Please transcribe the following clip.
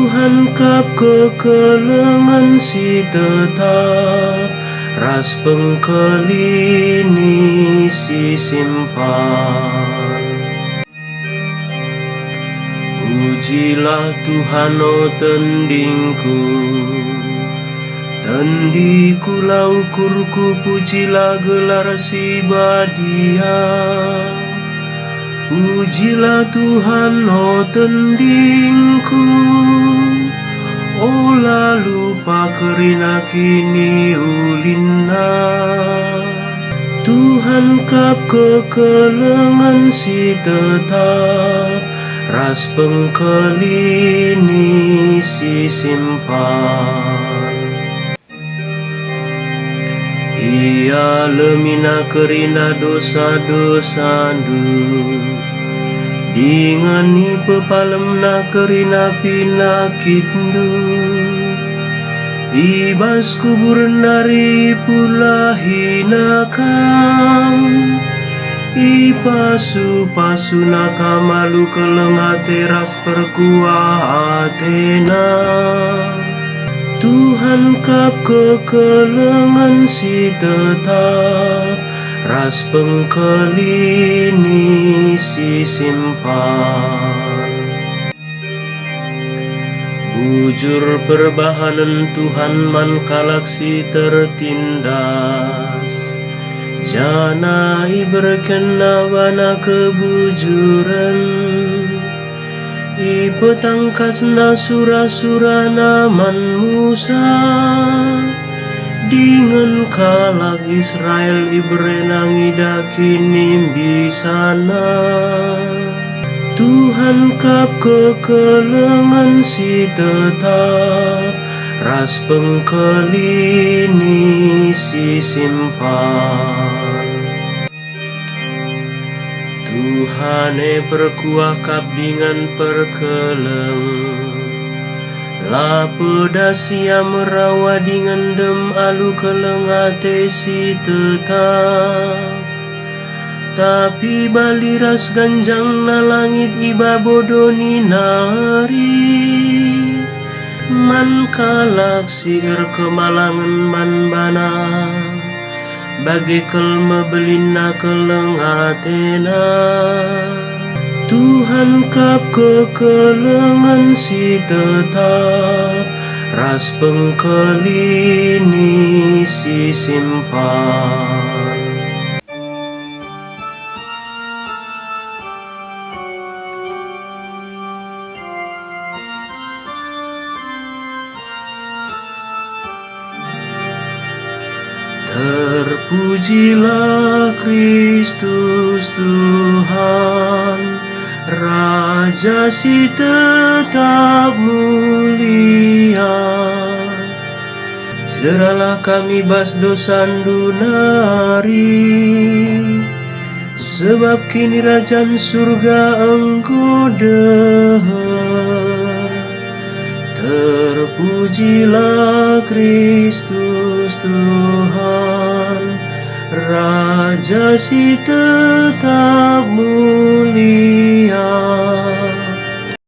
Tuhan kap kekelengan si tetap, ras pengkelini si simpan. Pujilah Tuhan o tendingku, tendiku laukurku, pujilah gelar si badia. Pujilah Tuhan o tendingku, o lalu pakerina kini ulina. Tuhan kap kekelengan si tetap, ras pengkelini si simpan. Ia lemina kerina dosa-dosandu, dingani pepalemna kerina pinakitndu. Ibas kubur nari pula hinakam, ipasu-pasu nakamalu kelengate ras perkuatena. Tuhan kap kekelengan si tetap, ras pengkelini si simpan. Bujur perbahanan Tuhan man kalaksi tertindas, janai berkenawana kebujuran. Ipetangkasna sura-sura naman Musa, dengan kalak Israel ibrenang idakin bisana. Tuhan kap kekelengan si tetap, ras pengkelini si simpan. Tuhane perkuah kap dengan perkeleng, la pedasia merawa dengan dem alu kelengate si tetap. Tapi baliras ganjang na langit iba bodoni nari, man kalak siir kemalangan man bana, bagai kelma belina kelengatena. Tuhan kap kekelengan si tetap, ras pengkelini si simpan. Terpujilah Kristus Tuhan, Raja si tetap mulia. Jeralah kami bas dosandu nari, sebab kini Rajan surga engkau dehar. Terpujilah Kristus Tuhan, Raja si tetap mulia.